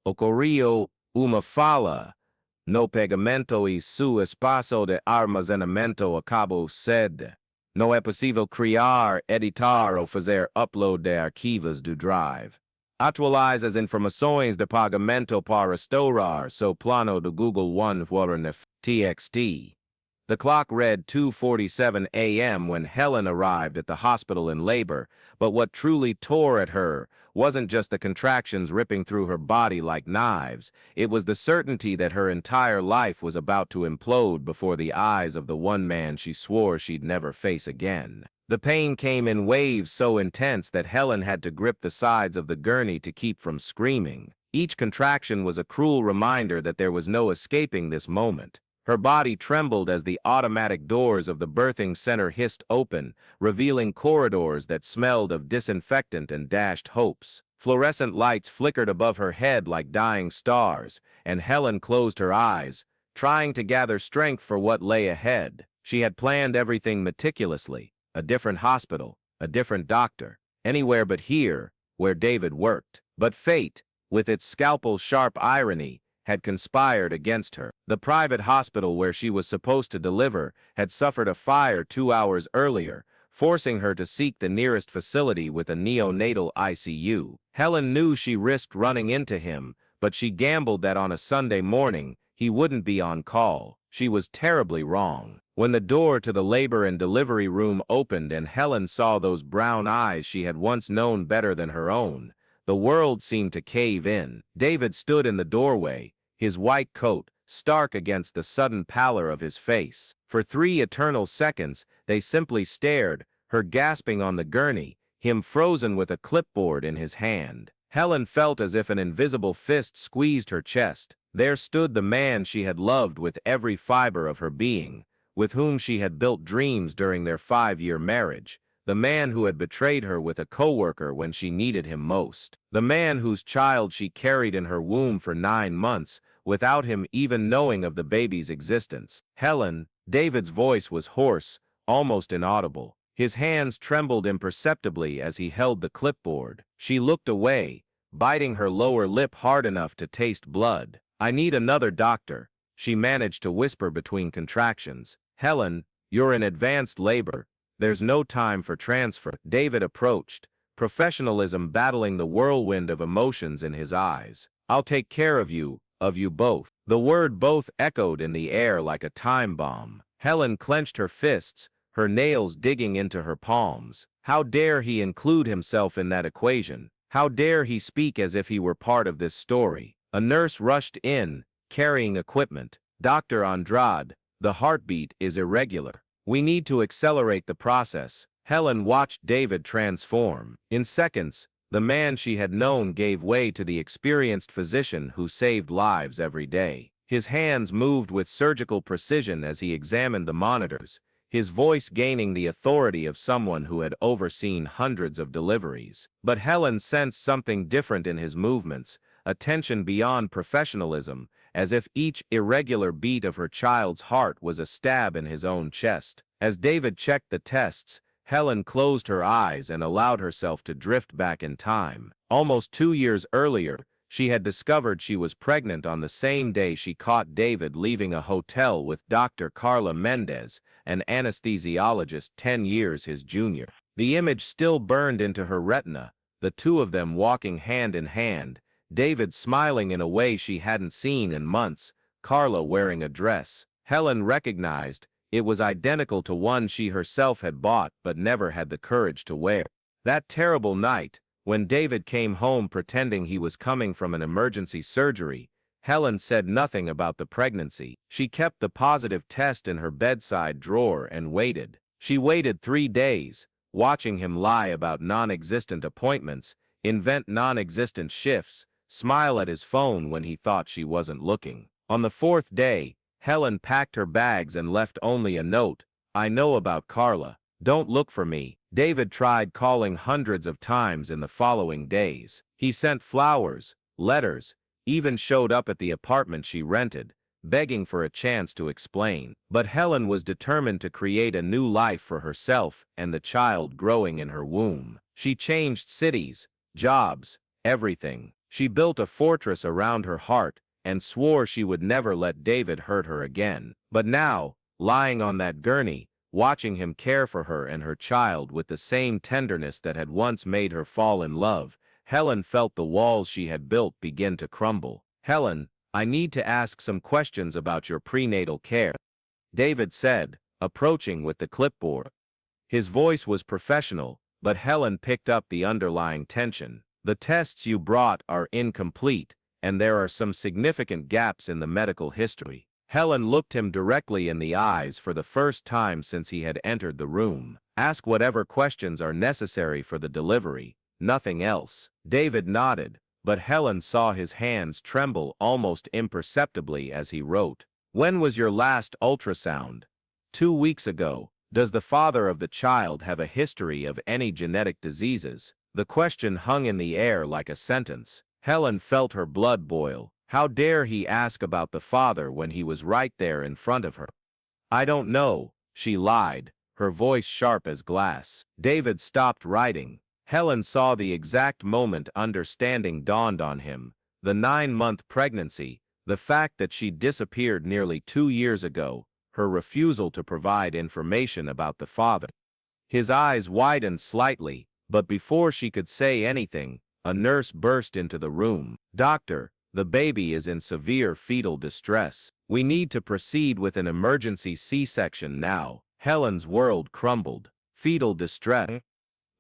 ocurrió una falla no pegamento y su espacio de almacenamiento acabó sed. No é possível criar, editar ou fazer upload de arquivos do Drive. Atualize as informações de pagamento para restaurar seu plano do Google One Warren TXT. The clock read 2:47 a.m. when Helen arrived at the hospital in labor, but what truly tore at her wasn't just the contractions ripping through her body like knives, it was the certainty that her entire life was about to implode before the eyes of the one man she swore she'd never face again. The pain came in waves so intense that Helen had to grip the sides of the gurney to keep from screaming. Each contraction was a cruel reminder that there was no escaping this moment. Her body trembled as the automatic doors of the birthing center hissed open, revealing corridors that smelled of disinfectant and dashed hopes. Fluorescent lights flickered above her head like dying stars, and Helen closed her eyes, trying to gather strength for what lay ahead. She had planned everything meticulously: a different hospital, a different doctor, anywhere but here, where David worked. But fate, with its scalpel-sharp irony, had conspired against her. The private hospital where she was supposed to deliver had suffered a fire 2 hours earlier, forcing her to seek the nearest facility with a neonatal ICU. Helen knew she risked running into him, but she gambled that on a Sunday morning he wouldn't be on call. She was terribly wrong. When the door to the labor and delivery room opened and Helen saw those brown eyes she had once known better than her own, the world seemed to cave in. David stood in the doorway, his white coat stark against the sudden pallor of his face. For 3 eternal seconds, they simply stared, her gasping on the gurney, him frozen with a clipboard in his hand. Helen felt as if an invisible fist squeezed her chest. There stood the man she had loved with every fiber of her being, with whom she had built dreams during their 5-year marriage. The man who had betrayed her with a coworker when she needed him most. The man whose child she carried in her womb for 9 months, without him even knowing of the baby's existence. Helen, David's voice was hoarse, almost inaudible. His hands trembled imperceptibly as he held the clipboard. She looked away, biting her lower lip hard enough to taste blood. "I need another doctor," she managed to whisper between contractions. "Helen, you're in advanced labor. There's no time for transfer." David approached, professionalism battling the whirlwind of emotions in his eyes. "I'll take care of you both." The word both echoed in the air like a time bomb. Helen clenched her fists, her nails digging into her palms. How dare he include himself in that equation? How dare he speak as if he were part of this story? A nurse rushed in, carrying equipment. "Dr. Andrade, the heartbeat is irregular. We need to accelerate the process." Helen watched David transform. In seconds, the man she had known gave way to the experienced physician who saved lives every day. His hands moved with surgical precision as he examined the monitors, his voice gaining the authority of someone who had overseen hundreds of deliveries. But Helen sensed something different in his movements, a tension beyond professionalism, as if each irregular beat of her child's heart was a stab in his own chest. As David checked the tests, Helen closed her eyes and allowed herself to drift back in time. Almost 2 years earlier, she had discovered she was pregnant on the same day she caught David leaving a hotel with Dr. Carla Mendez, an anesthesiologist 10 years his junior. The image still burned into her retina, the two of them walking hand in hand, David smiling in a way she hadn't seen in months, Carla wearing a dress. Helen recognized it was identical to one she herself had bought but never had the courage to wear. That terrible night, when David came home pretending he was coming from an emergency surgery, Helen said nothing about the pregnancy. She kept the positive test in her bedside drawer and waited. She waited 3 days, watching him lie about non-existent appointments, invent non-existent shifts, smile at his phone when he thought she wasn't looking. On the 4th day, Helen packed her bags and left only a note: "I know about Carla. Don't look for me." David tried calling hundreds of times in the following days. He sent flowers, letters, even showed up at the apartment she rented, begging for a chance to explain. But Helen was determined to create a new life for herself and the child growing in her womb. She changed cities, jobs, everything. She built a fortress around her heart and swore she would never let David hurt her again. But now, lying on that gurney, watching him care for her and her child with the same tenderness that had once made her fall in love, Helen felt the walls she had built begin to crumble. "Helen, I need to ask some questions about your prenatal care," David said, approaching with the clipboard. His voice was professional, but Helen picked up the underlying tension. "The tests you brought are incomplete, and there are some significant gaps in the medical history." Helen looked him directly in the eyes for the first time since he had entered the room. "Ask whatever questions are necessary for the delivery, nothing else." David nodded, but Helen saw his hands tremble almost imperceptibly as he wrote. "When was your last ultrasound?" 2 weeks ago." "Does the father of the child have a history of any genetic diseases?" The question hung in the air like a sentence. Helen felt her blood boil. How dare he ask about the father when he was right there in front of her? "I don't know," she lied, her voice sharp as glass. David stopped writing. Helen saw the exact moment understanding dawned on him. The 9-month pregnancy, the fact that she disappeared nearly 2 years ago, her refusal to provide information about the father. His eyes widened slightly, but before she could say anything, a nurse burst into the room. "Doctor, the baby is in severe fetal distress. We need to proceed with an emergency C-section now." Helen's world crumbled. Fetal distress.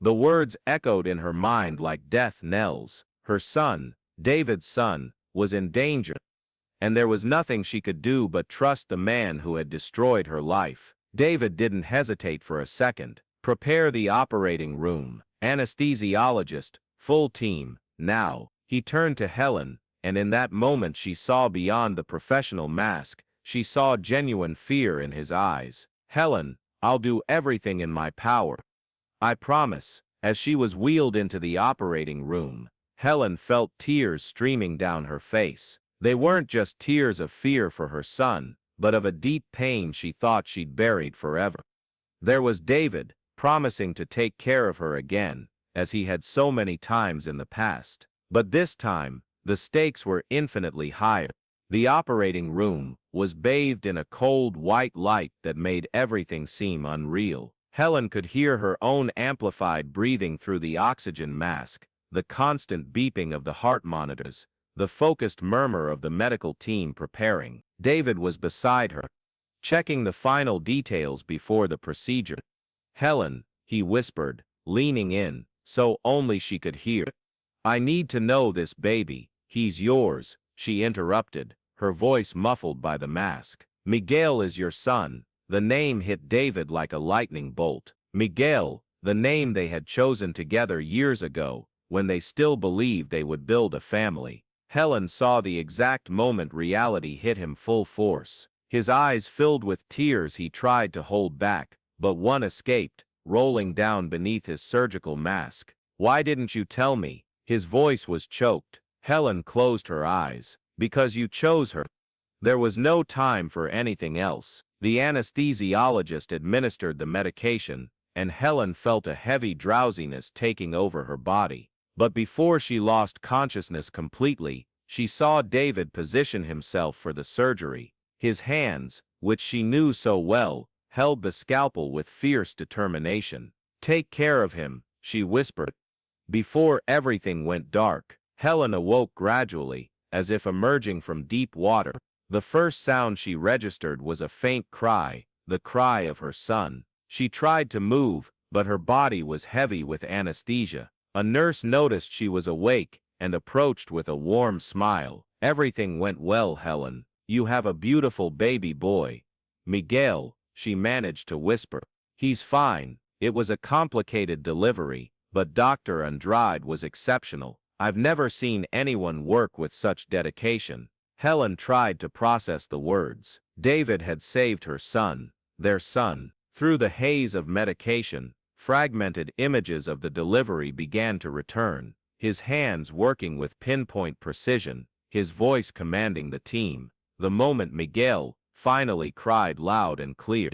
The words echoed in her mind like death knells. Her son, David's son, was in danger, and there was nothing she could do but trust the man who had destroyed her life. David didn't hesitate for a second. "Prepare the operating room. Anesthesiologist, full team, now." He turned to Helen, and in that moment she saw beyond the professional mask. She saw genuine fear in his eyes. "Helen, I'll do everything in my power. I promise." As she was wheeled into the operating room, Helen felt tears streaming down her face. They weren't just tears of fear for her son, but of a deep pain she thought she'd buried forever. There was David, promising to take care of her again, as he had so many times in the past. But this time, the stakes were infinitely higher. The operating room was bathed in a cold white light that made everything seem unreal. Helen could hear her own amplified breathing through the oxygen mask, the constant beeping of the heart monitors, the focused murmur of the medical team preparing. David was beside her, checking the final details before the procedure. "Helen," he whispered, leaning in, so only she could hear. "I need to know this baby." "He's yours," she interrupted, her voice muffled by the mask. "Miguel is your son." The name hit David like a lightning bolt. Miguel, the name they had chosen together years ago, when they still believed they would build a family. Helen saw the exact moment reality hit him full force. His eyes filled with tears he tried to hold back, but one escaped, rolling down beneath his surgical mask. "Why didn't you tell me?" His voice was choked. Helen closed her eyes. "Because you chose her." There was no time for anything else. The anesthesiologist administered the medication, and Helen felt a heavy drowsiness taking over her body. But before she lost consciousness completely, she saw David position himself for the surgery. His hands, which she knew so well, held the scalpel with fierce determination. "Take care of him," she whispered. Before everything went dark, Helen awoke gradually, as if emerging from deep water. The first sound she registered was a faint cry, the cry of her son. She tried to move, but her body was heavy with anesthesia. A nurse noticed she was awake and approached with a warm smile. "Everything went well, Helen. You have a beautiful baby boy." "Miguel," she managed to whisper. "He's fine." It was a complicated delivery, but Dr. Andrade was exceptional. I've never seen anyone work with such dedication. Helen tried to process the words. David had saved her son, their son. Through the haze of medication, fragmented images of the delivery began to return, his hands working with pinpoint precision, his voice commanding the team. The moment Miguel finally cried loud and clear.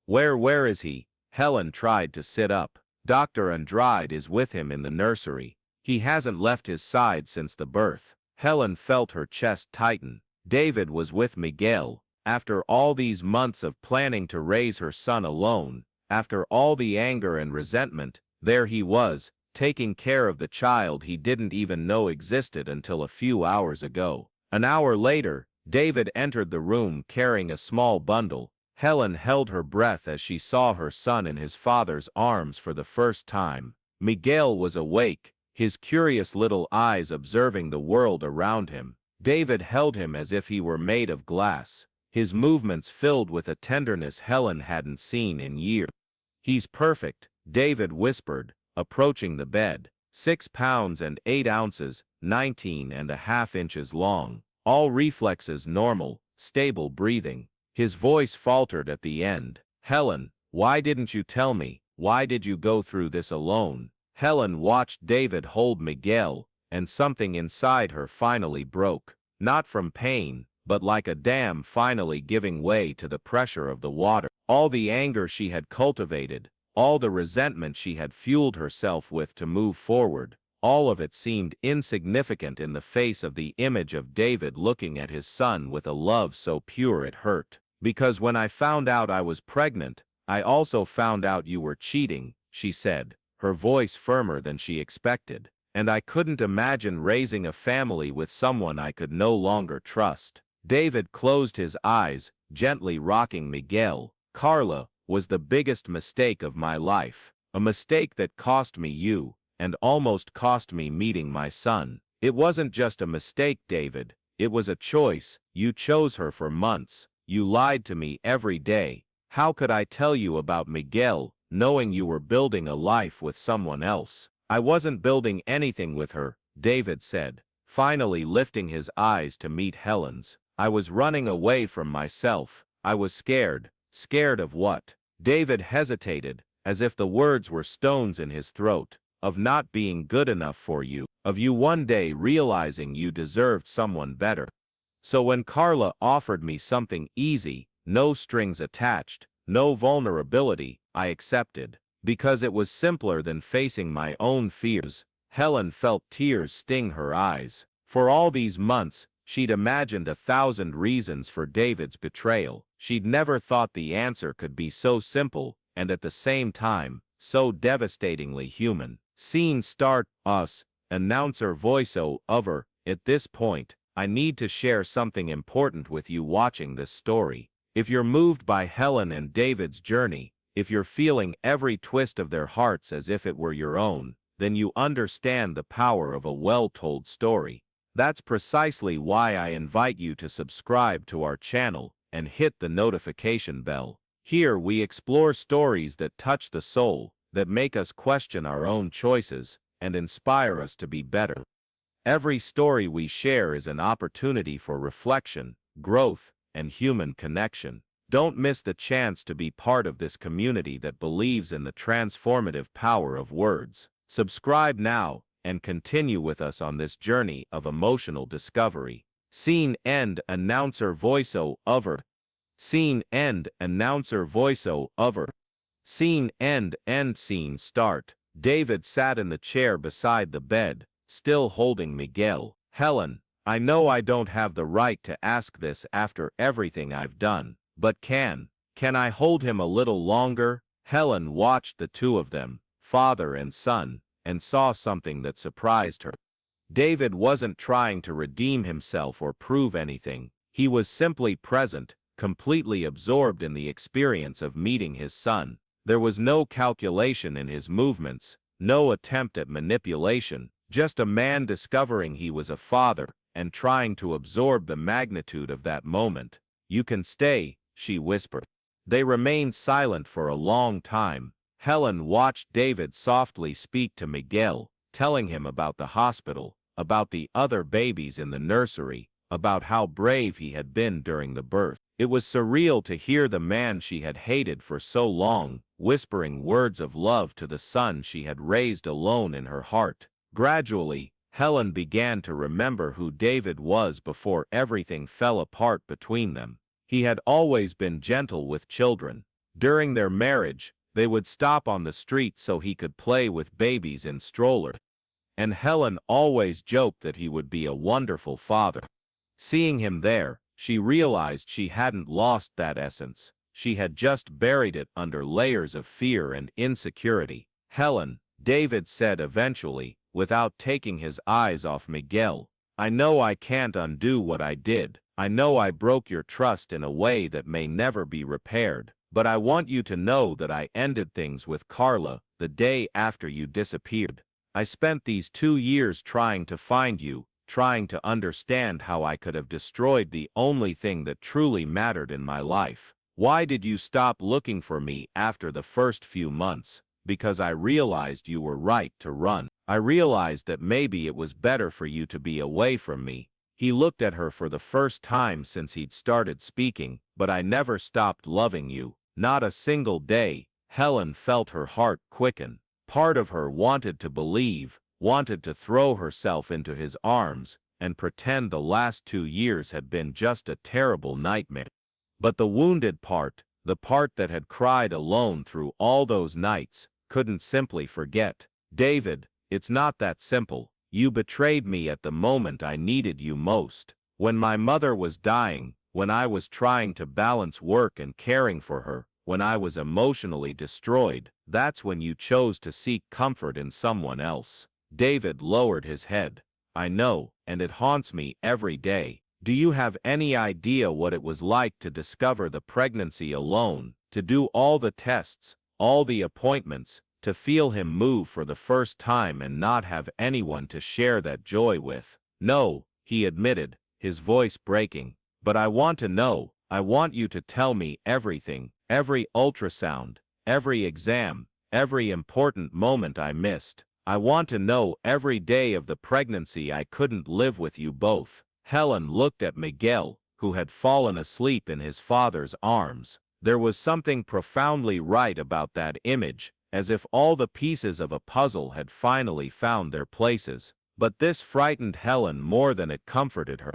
Where is he?" Helen tried to sit up. "Dr. Andrade is with him in the nursery." He hasn't left his side since the birth. Helen felt her chest tighten. David was with Miguel. After all these months of planning to raise her son alone, after all the anger and resentment, there he was, taking care of the child he didn't even know existed until a few hours ago. An hour later, David entered the room carrying a small bundle. Helen held her breath as she saw her son in his father's arms for the first time. Miguel was awake, his curious little eyes observing the world around him. David held him as if he were made of glass, his movements filled with a tenderness Helen hadn't seen in years. "He's perfect," David whispered, approaching the bed. 6 pounds and 8 ounces, 19.5 inches long. All reflexes normal, stable breathing. His voice faltered at the end. "Helen, why didn't you tell me? Why did you go through this alone?" Helen watched David hold Miguel, and something inside her finally broke. Not from pain, but like a dam finally giving way to the pressure of the water. All the anger she had cultivated, all the resentment she had fueled herself with to move forward, all of it seemed insignificant in the face of the image of David looking at his son with a love so pure it hurt. "Because when I found out I was pregnant, I also found out you were cheating," she said, her voice firmer than she expected. "And I couldn't imagine raising a family with someone I could no longer trust." David closed his eyes, gently rocking Miguel. "Carla was the biggest mistake of my life. A mistake that cost me you, and almost cost me meeting my son. It wasn't just a mistake, David. It was a choice. You chose her for months. You lied to me every day. How could I tell you about Miguel, knowing you were building a life with someone else?" "I wasn't building anything with her," David said, finally lifting his eyes to meet Helen's. "I was running away from myself. I was scared." "Scared of what?" David hesitated, as if the words were stones in his throat. "Of not being good enough for you, of you one day realizing you deserved someone better. So when Carla offered me something easy, no strings attached, no vulnerability, I accepted. Because it was simpler than facing my own fears." Helen felt tears sting her eyes. For all these months, she'd imagined 1,000 reasons for David's betrayal. She'd never thought the answer could be so simple, and at the same time, so devastatingly human. Scene start. Us. Announcer voice-over. "At this point, I need to share something important with you watching this story. If you're moved by Helen and David's journey, if you're feeling every twist of their hearts as if it were your own, then you understand the power of a well-told story. That's precisely why I invite you to subscribe to our channel and hit the notification bell. Here we explore stories that touch the soul, that make us question our own choices, and inspire us to be better. Every story we share is an opportunity for reflection, growth, and human connection. Don't miss the chance to be part of this community that believes in the transformative power of words. Subscribe now, and continue with us on this journey of emotional discovery. Scene end. Announcer voice-over. Scene end. Announcer voice-over. Scene end. End scene start. David sat in the chair beside the bed, still holding Miguel. "Helen, I know I don't have the right to ask this after everything I've done, but can I hold him a little longer?" Helen watched the two of them, father and son, and saw something that surprised her. David wasn't trying to redeem himself or prove anything. He was simply present, completely absorbed in the experience of meeting his son. There was no calculation in his movements, no attempt at manipulation, just a man discovering he was a father and trying to absorb the magnitude of that moment. "You can stay," she whispered. They remained silent for a long time. Helen watched David softly speak to Miguel, telling him about the hospital, about the other babies in the nursery, about how brave he had been during the birth. It was surreal to hear the man she had hated for so long, whispering words of love to the son she had raised alone in her heart. Gradually, Helen began to remember who David was before everything fell apart between them. He had always been gentle with children. During their marriage, they would stop on the street so he could play with babies in strollers. And Helen always joked that he would be a wonderful father. Seeing him there, she realized she hadn't lost that essence. She had just buried it under layers of fear and insecurity. Helen, David said eventually, without taking his eyes off Miguel, I know I can't undo what I did. I know I broke your trust in a way that may never be repaired. But I want you to know that I ended things with Carla the day after you disappeared. I spent these 2 years trying to find you, trying to understand how I could have destroyed the only thing that truly mattered in my life. Why did you stop looking for me after the first few months? Because I realized you were right to run. I realized that maybe it was better for you to be away from me. He looked at her for the first time since he'd started speaking. But I never stopped loving you. Not a single day. Helen felt her heart quicken. Part of her wanted to believe, wanted to throw herself into his arms, and pretend the last 2 years had been just a terrible nightmare. But the wounded part, the part that had cried alone through all those nights, couldn't simply forget. David, it's not that simple. You betrayed me at the moment I needed you most. When my mother was dying, when I was trying to balance work and caring for her, when I was emotionally destroyed, that's when you chose to seek comfort in someone else. David lowered his head. I know, and it haunts me every day. Do you have any idea what it was like to discover the pregnancy alone, to do all the tests, all the appointments, to feel him move for the first time and not have anyone to share that joy with? No, he admitted, his voice breaking. But I want to know. I want you to tell me everything, every ultrasound, every exam, every important moment I missed. I want to know every day of the pregnancy I couldn't live with you both. Helen looked at Miguel, who had fallen asleep in his father's arms. There was something profoundly right about that image, as if all the pieces of a puzzle had finally found their places. But this frightened Helen more than it comforted her.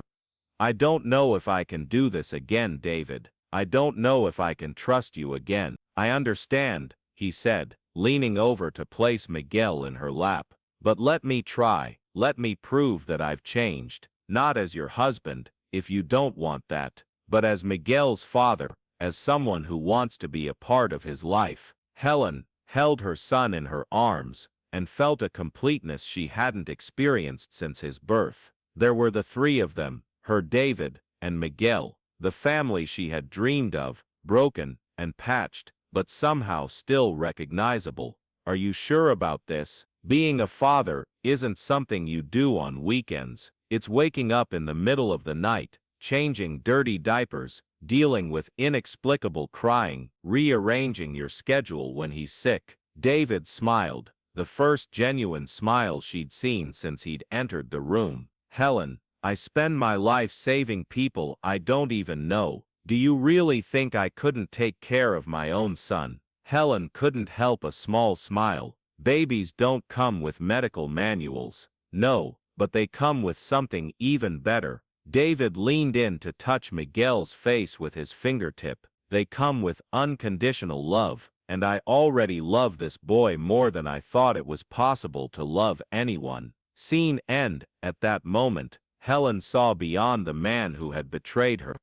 I don't know if I can do this again, David. I don't know if I can trust you again. I understand, he said, leaning over to place Miguel in her lap. But let me try. Let me prove that I've changed. Not as your husband, if you don't want that, but as Miguel's father, as someone who wants to be a part of his life. Helen held her son in her arms and felt a completeness she hadn't experienced since his birth. There were the three of them, her David and Miguel, the family she had dreamed of, broken and patched, but somehow still recognizable. Are you sure about this? Being a father isn't something you do on weekends. It's waking up in the middle of the night, changing dirty diapers, dealing with inexplicable crying, rearranging your schedule when he's sick. David smiled, the first genuine smile she'd seen since he'd entered the room. Helen, I spend my life saving people I don't even know. Do you really think I couldn't take care of my own son? Helen couldn't help a small smile. Babies don't come with medical manuals. No, but they come with something even better. David leaned in to touch Miguel's face with his fingertip. They come with unconditional love, and I already love this boy more than I thought it was possible to love anyone. Scene end. At that moment, Helen saw beyond the man who had betrayed her.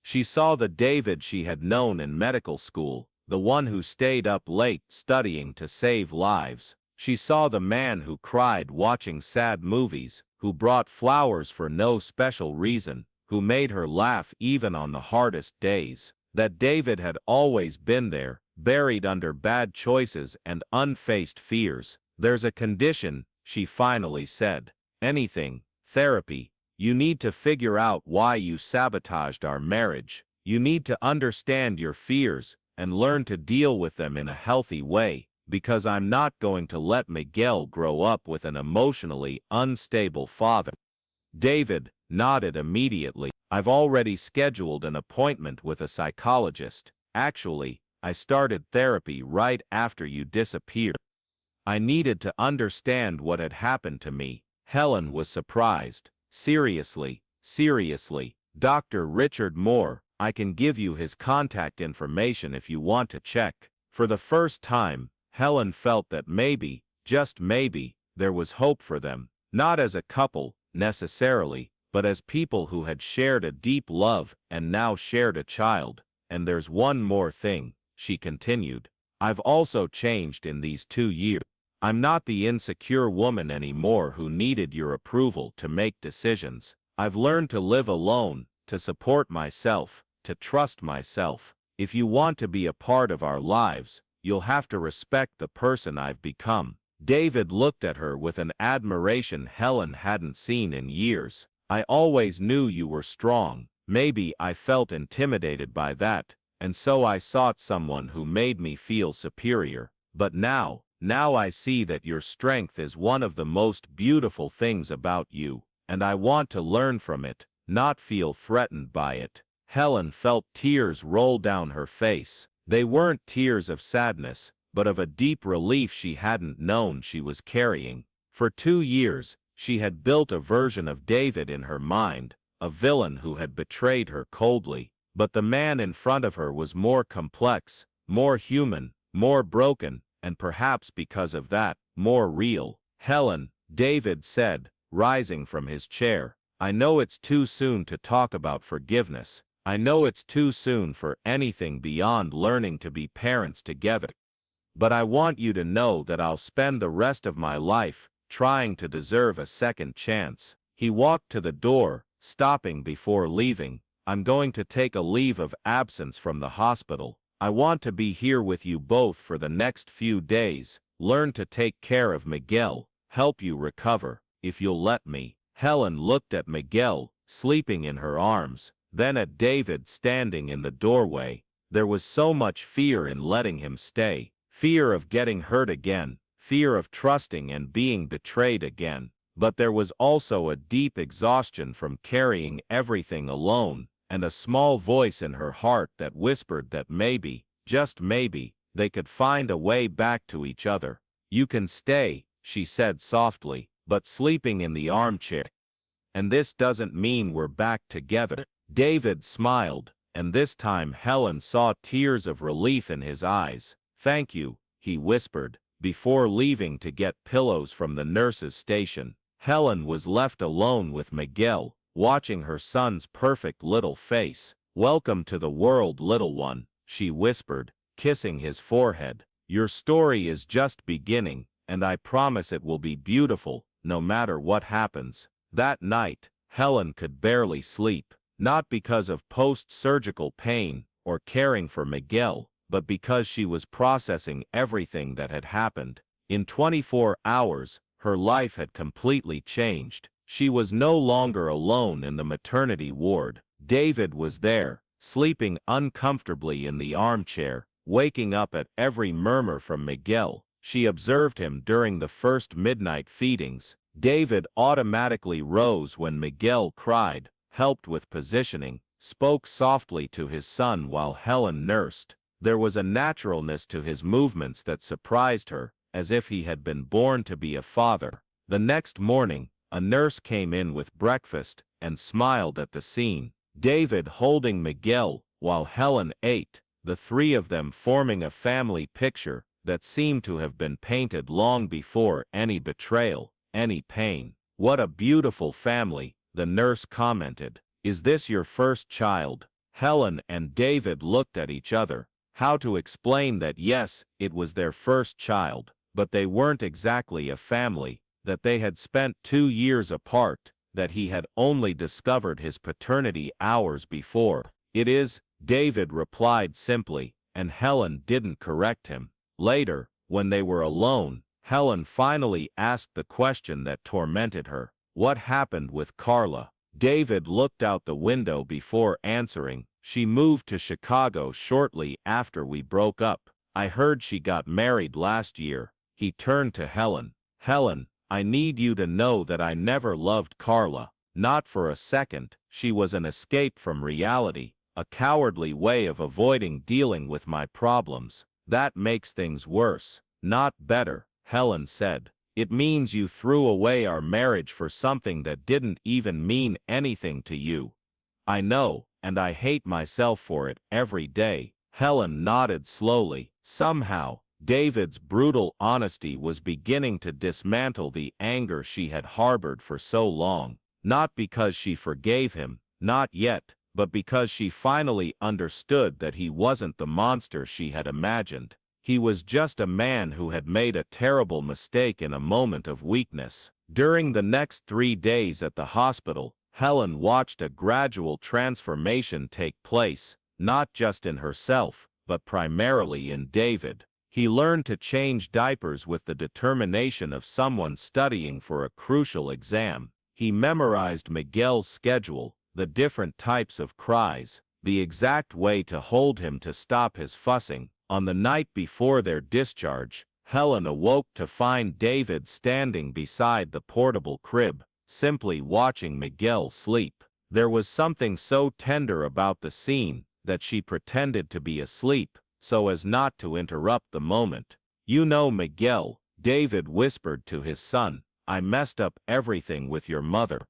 She saw the David she had known in medical school, the one who stayed up late studying to save lives. She saw the man who cried watching sad movies, who brought flowers for no special reason, who made her laugh even on the hardest days. That David had always been there, buried under bad choices and unfaced fears. There's a condition, she finally said. Anything. Therapy. You need to figure out why you sabotaged our marriage. You need to understand your fears and learn to deal with them in a healthy way, because I'm not going to let Miguel grow up with an emotionally unstable father. David nodded immediately. I've already scheduled an appointment with a psychologist. Actually, I started therapy right after you disappeared. I needed to understand what had happened to me. Helen was surprised. Seriously, Dr. Richard Moore, I can give you his contact information if you want to check. For the first time, Helen felt that maybe, just maybe, There was hope for them, not as a couple, necessarily, but as people who had shared a deep love and now shared a child. And there's one more thing, she continued. I've also changed in these 2 years. I'm not the insecure woman anymore who needed your approval to make decisions. I've learned to live alone, to support myself, to trust myself. If you want to be a part of our lives, you'll have to respect the person I've become. David looked at her with an admiration Helen hadn't seen in years. I always knew you were strong. Maybe I felt intimidated by that, and so I sought someone who made me feel superior. But now I see that your strength is one of the most beautiful things about you, and I want to learn from it, not feel threatened by it. Helen felt tears roll down her face. They weren't tears of sadness, but of a deep relief she hadn't known she was carrying. For 2 years, she had built a version of David in her mind, a villain who had betrayed her coldly. But the man in front of her was more complex, more human, more broken, and perhaps because of that, more real. Helen, David said, rising from his chair, I know it's too soon to talk about forgiveness. I know it's too soon for anything beyond learning to be parents together. But I want you to know that I'll spend the rest of my life trying to deserve a second chance. He walked to the door, stopping before leaving. I'm going to take a leave of absence from the hospital. I want to be here with you both for the next few days, learn to take care of Miguel, help you recover, if you'll let me. Helen looked at Miguel, sleeping in her arms, then at David standing in the doorway. There was so much fear in letting him stay, fear of getting hurt again, fear of trusting and being betrayed again. But there was also a deep exhaustion from carrying everything alone, and a small voice in her heart that whispered that maybe, just maybe, they could find a way back to each other. You can stay, she said softly, but sleeping in the armchair. And this doesn't mean we're back together. David smiled, and this time Helen saw tears of relief in his eyes. Thank you, he whispered, before leaving to get pillows from the nurse's station. Helen was left alone with Miguel, watching her son's perfect little face. Welcome to the world, little one, she whispered, kissing his forehead. Your story is just beginning, and I promise it will be beautiful, no matter what happens. That night, Helen could barely sleep, not because of post-surgical pain or caring for Miguel, but because she was processing everything that had happened. In 24 hours, her life had completely changed. She was no longer alone in the maternity ward. David was there, sleeping uncomfortably in the armchair, waking up at every murmur from Miguel. She observed him during the first midnight feedings. David automatically rose when Miguel cried, helped with positioning, spoke softly to his son while Helen nursed. There was a naturalness to his movements that surprised her, as if he had been born to be a father. The next morning, a nurse came in with breakfast and smiled at the scene. David holding Miguel while Helen ate, the three of them forming a family picture that seemed to have been painted long before any betrayal, any pain. What a beautiful family, the nurse commented. Is this your first child? Helen and David looked at each other. How to explain that yes, it was their first child, but they weren't exactly a family, that they had spent 2 years apart, that he had only discovered his paternity hours before. It is, David replied simply, and Helen didn't correct him. Later, when they were alone, Helen finally asked the question that tormented her. What happened with Carla? David looked out the window before answering. She moved to Chicago shortly after we broke up. I heard she got married last year. He turned to Helen. Helen, I need you to know that I never loved Carla. Not for a second. She was an escape from reality, a cowardly way of avoiding dealing with my problems. That makes things worse, not better, Helen said. It means you threw away our marriage for something that didn't even mean anything to you. I know, and I hate myself for it every day. Helen nodded slowly. Somehow, David's brutal honesty was beginning to dismantle the anger she had harbored for so long, not because she forgave him, not yet, but because she finally understood that he wasn't the monster she had imagined. He was just a man who had made a terrible mistake in a moment of weakness. During the next 3 days at the hospital, Helen watched a gradual transformation take place, not just in herself, but primarily in David. He learned to change diapers with the determination of someone studying for a crucial exam. He memorized Miguel's schedule, the different types of cries, the exact way to hold him to stop his fussing. On the night before their discharge, Helen awoke to find David standing beside the portable crib, simply watching Miguel sleep. There was something so tender about the scene that she pretended to be asleep, so as not to interrupt the moment. "You know, Miguel," David whispered to his son, "I messed up everything with your mother.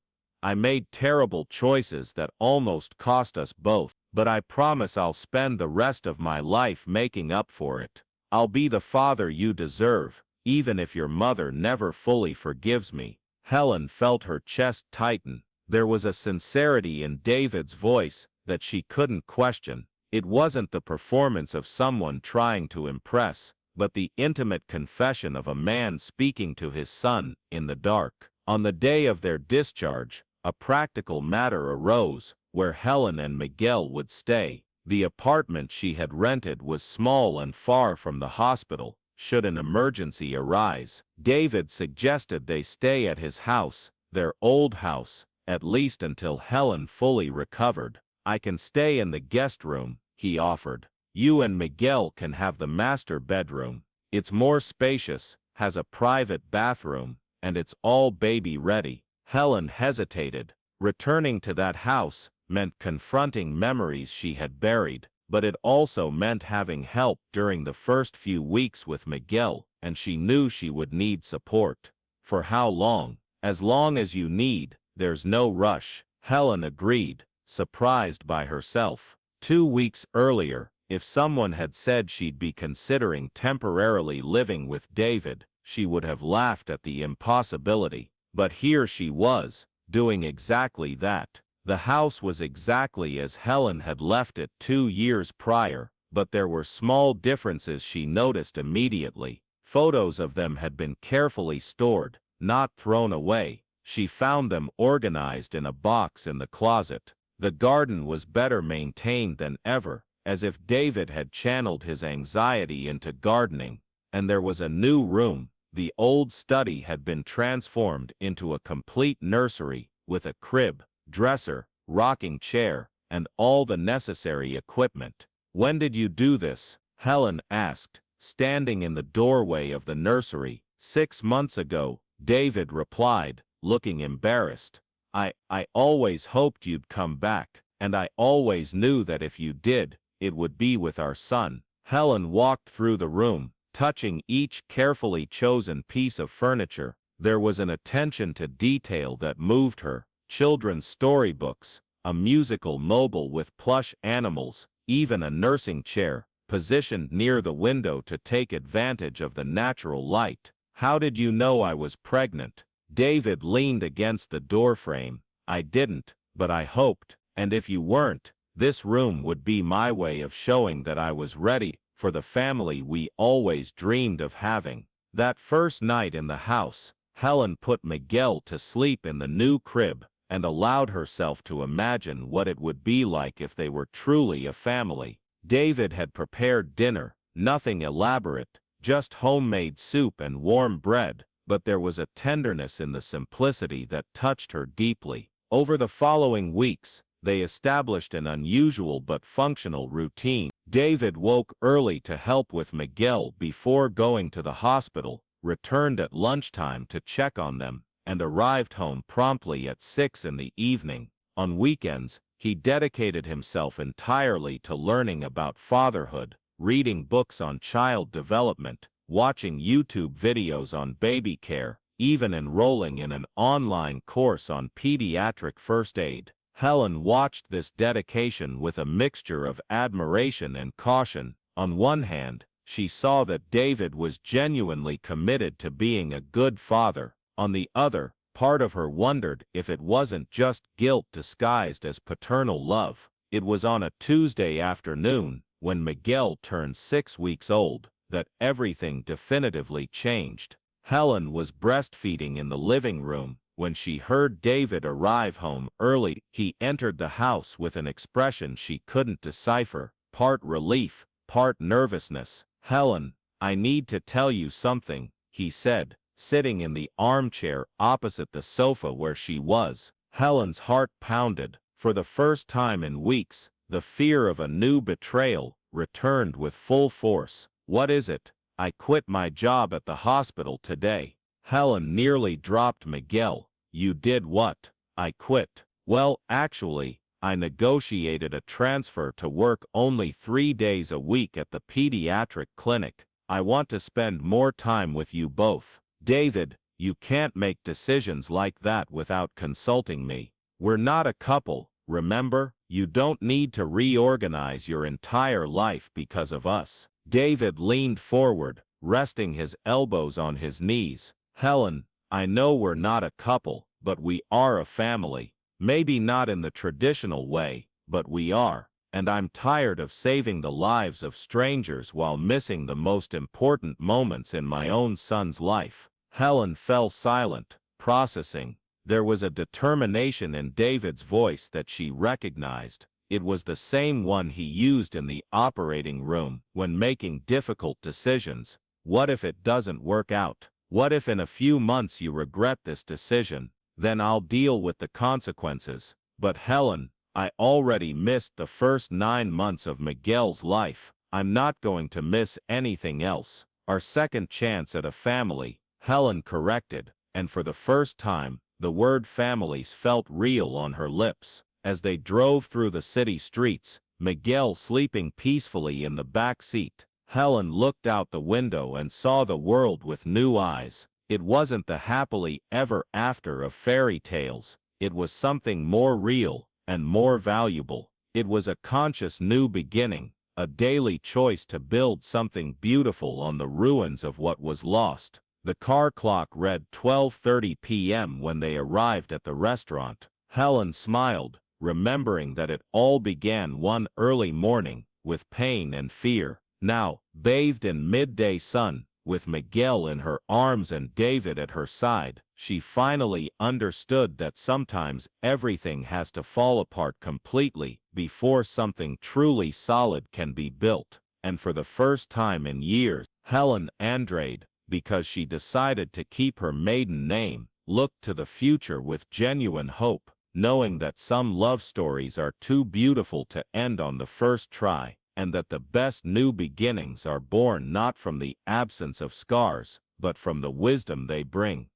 I made terrible choices that almost cost us both, but I promise I'll spend the rest of my life making up for it. I'll be the father you deserve, even if your mother never fully forgives me." Helen felt her chest tighten. There was a sincerity in David's voice that she couldn't question. It wasn't the performance of someone trying to impress, but the intimate confession of a man speaking to his son in the dark. On the day of their discharge, a practical matter arose, where Helen and Miguel would stay. The apartment she had rented was small and far from the hospital. Should an emergency arise, David suggested they stay at his house, their old house, at least until Helen fully recovered. "I can stay in the guest room," he offered. "You and Miguel can have the master bedroom. It's more spacious, has a private bathroom, and it's all baby ready." Helen hesitated. Returning to that house meant confronting memories she had buried, but it also meant having help during the first few weeks with Miguel, and she knew she would need support. "For how long?" "As long as you need, there's no rush," Helen agreed, surprised by herself. 2 weeks earlier, if someone had said she'd be considering temporarily living with David, she would have laughed at the impossibility. But here she was, doing exactly that. The house was exactly as Helen had left it 2 years prior, but there were small differences she noticed immediately. Photos of them had been carefully stored, not thrown away. She found them organized in a box in the closet. The garden was better maintained than ever, as if David had channeled his anxiety into gardening. And there was a new room. The old study had been transformed into a complete nursery, with a crib, dresser, rocking chair, and all the necessary equipment. "When did you do this?" Helen asked, standing in the doorway of the nursery. "6 months ago," David replied, looking embarrassed. I always hoped you'd come back, and I always knew that if you did, it would be with our son." Helen walked through the room, touching each carefully chosen piece of furniture. There was an attention to detail that moved her. Children's storybooks, a musical mobile with plush animals, even a nursing chair, positioned near the window to take advantage of the natural light. "How did you know I was pregnant?" David leaned against the doorframe. "I didn't, but I hoped, and if you weren't, this room would be my way of showing that I was ready for the family we always dreamed of having." That first night in the house, Helen put Miguel to sleep in the new crib, and allowed herself to imagine what it would be like if they were truly a family. David had prepared dinner, nothing elaborate, just homemade soup and warm bread, but there was a tenderness in the simplicity that touched her deeply. Over the following weeks, they established an unusual but functional routine. David woke early to help with Miguel before going to the hospital, returned at lunchtime to check on them, and arrived home promptly at 6 in the evening. On weekends, he dedicated himself entirely to learning about fatherhood, reading books on child development, watching YouTube videos on baby care, even enrolling in an online course on pediatric first aid. Helen watched this dedication with a mixture of admiration and caution. On one hand, she saw that David was genuinely committed to being a good father. On the other, part of her wondered if it wasn't just guilt disguised as paternal love. It was on a Tuesday afternoon, when Miguel turned 6 weeks old, that everything definitively changed. Helen was breastfeeding in the living room when she heard David arrive home early. He entered the house with an expression she couldn't decipher, part relief, part nervousness. "Helen, I need to tell you something," he said, sitting in the armchair opposite the sofa where she was. Helen's heart pounded. For the first time in weeks, the fear of a new betrayal returned with full force. "What is it?" "I quit my job at the hospital today." Helen nearly dropped Miguel. "You did what?" "I quit." "Well, actually, I negotiated a transfer to work only 3 days a week at the pediatric clinic. I want to spend more time with you both." "David, you can't make decisions like that without consulting me. We're not a couple, remember? You don't need to reorganize your entire life because of us." David leaned forward, resting his elbows on his knees. "Helen, I know we're not a couple, but we are a family. Maybe not in the traditional way, but we are. And I'm tired of saving the lives of strangers while missing the most important moments in my own son's life." Helen fell silent, processing. There was a determination in David's voice that she recognized. It was the same one he used in the operating room when making difficult decisions. "What if it doesn't work out? What if in a few months you regret this decision? Then I'll deal with the consequences." "But Helen, I already missed the first 9 months of Miguel's life. I'm not going to miss anything else." "Our second chance at a family," Helen corrected, and for the first time, the word families felt real on her lips. As they drove through the city streets, Miguel sleeping peacefully in the back seat, Helen looked out the window and saw the world with new eyes. It wasn't the happily ever after of fairy tales. It was something more real and more valuable. It was a conscious new beginning, a daily choice to build something beautiful on the ruins of what was lost. The car clock read 12:30 p.m. when they arrived at the restaurant. Helen smiled, remembering that it all began one early morning, with pain and fear. Now, bathed in midday sun, with Miguel in her arms and David at her side, she finally understood that sometimes everything has to fall apart completely before something truly solid can be built. And for the first time in years, Helen Andrade, because she decided to keep her maiden name, looked to the future with genuine hope, knowing that some love stories are too beautiful to end on the first try, and that the best new beginnings are born not from the absence of scars, but from the wisdom they bring.